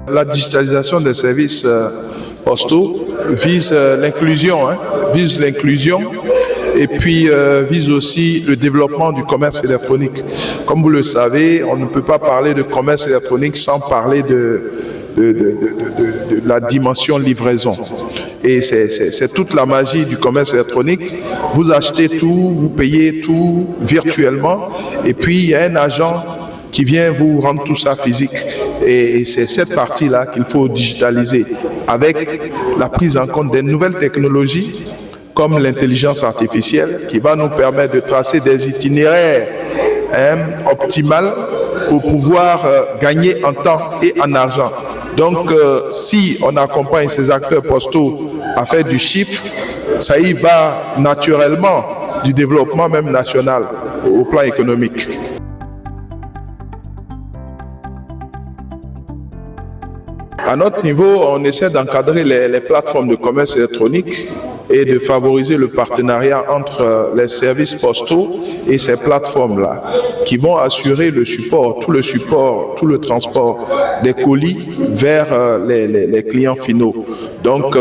La digitalisation des services postaux vise l'inclusion, et puis vise aussi le développement du commerce électronique. Comme vous le savez, on ne peut pas parler de commerce électronique sans parler de la dimension livraison. Et c'est toute la magie du commerce électronique. Vous achetez tout, vous payez tout virtuellement, et puis il y a un agent qui vient vous rendre tout ça physique. Et c'est cette partie-là qu'il faut digitaliser avec la prise en compte des nouvelles technologies comme l'intelligence artificielle qui va nous permettre de tracer des itinéraires optimaux pour pouvoir gagner en temps et en argent. Donc, si on accompagne ces acteurs postaux à faire du chiffre, ça y va naturellement du développement même national au plan économique. À notre niveau, on essaie d'encadrer les plateformes de commerce électronique et de favoriser le partenariat entre les services postaux et ces plateformes-là qui vont assurer le support, tout le transport des colis vers les clients finaux. Donc,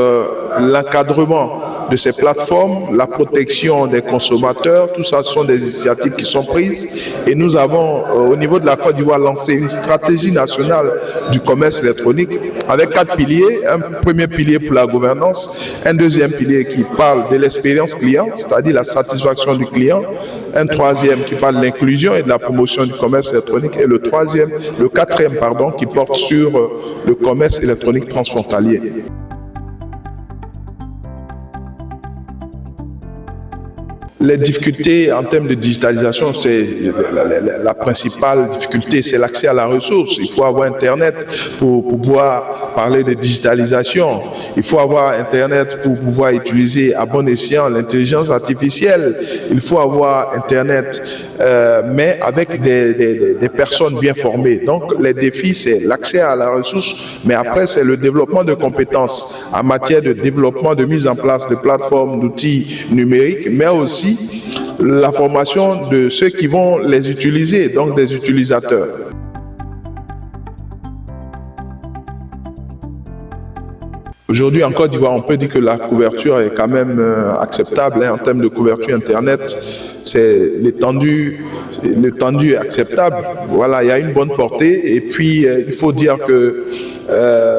l'encadrement de ces plateformes, la protection des consommateurs, tout ça sont des initiatives qui sont prises et nous avons au niveau de la Côte d'Ivoire lancé une stratégie nationale du commerce électronique avec 4 piliers. Un premier pilier pour la gouvernance, un deuxième pilier qui parle de l'expérience client, c'est-à-dire la satisfaction du client, un troisième qui parle de l'inclusion et de la promotion du commerce électronique et le quatrième qui porte sur le commerce électronique transfrontalier. Les difficultés en termes de digitalisation, c'est la principale difficulté, c'est l'accès à la ressource. Il faut avoir Internet pour pouvoir parler de digitalisation. Il faut avoir Internet pour pouvoir utiliser à bon escient l'intelligence artificielle. Il faut avoir Internet, mais avec des personnes bien formées. Donc, les défis, c'est l'accès à la ressource, mais après, c'est le développement de compétences en matière de développement, de mise en place de plateformes, d'outils numériques, mais aussi la formation de ceux qui vont les utiliser, donc des utilisateurs. Aujourd'hui, en Côte d'Ivoire, on peut dire que la couverture est quand même acceptable en termes de couverture Internet. C'est l'étendue est acceptable. Voilà, il y a une bonne portée. Et puis, il faut dire que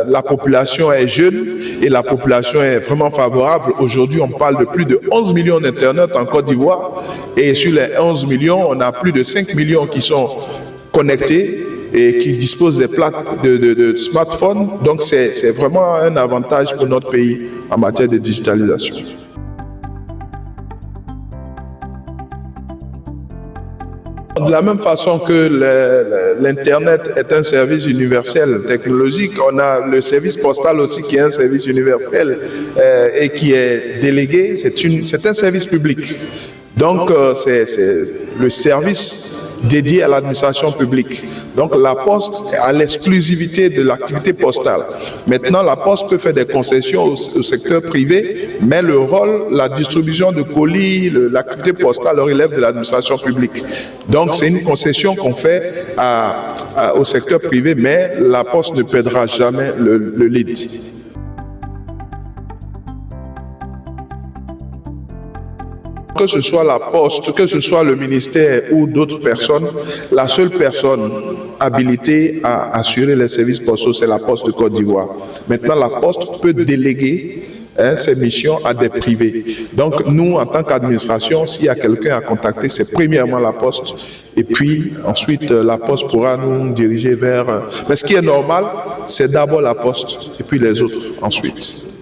la population est jeune et la population est vraiment favorable. Aujourd'hui, on parle de plus de 11 millions d'Internet en Côte d'Ivoire. Et sur les 11 millions, on a plus de 5 millions qui sont connectés et qui disposent de smartphones. Donc, c'est vraiment un avantage pour notre pays en matière de digitalisation. De la même façon que l'Internet est un service universel technologique, on a le service postal aussi qui est un service universel et qui est délégué. C'est un service public. Donc, c'est le service dédié à l'administration publique. Donc, la Poste a l'exclusivité de l'activité postale. Maintenant, la Poste peut faire des concessions au secteur privé, mais le rôle, la distribution de colis, l'activité postale relève de l'administration publique. Donc, c'est une concession qu'on fait au secteur privé, mais la Poste ne perdra jamais le lead. Que ce soit la Poste, que ce soit le ministère ou d'autres personnes, la seule personne habilitée à assurer les services postaux, c'est la Poste de Côte d'Ivoire. Maintenant, la Poste peut déléguer ces missions à des privés. Donc, nous, en tant qu'administration, s'il y a quelqu'un à contacter, c'est premièrement la Poste. Et puis, ensuite, la Poste pourra nous diriger vers... Mais ce qui est normal, c'est d'abord la Poste et puis les autres ensuite.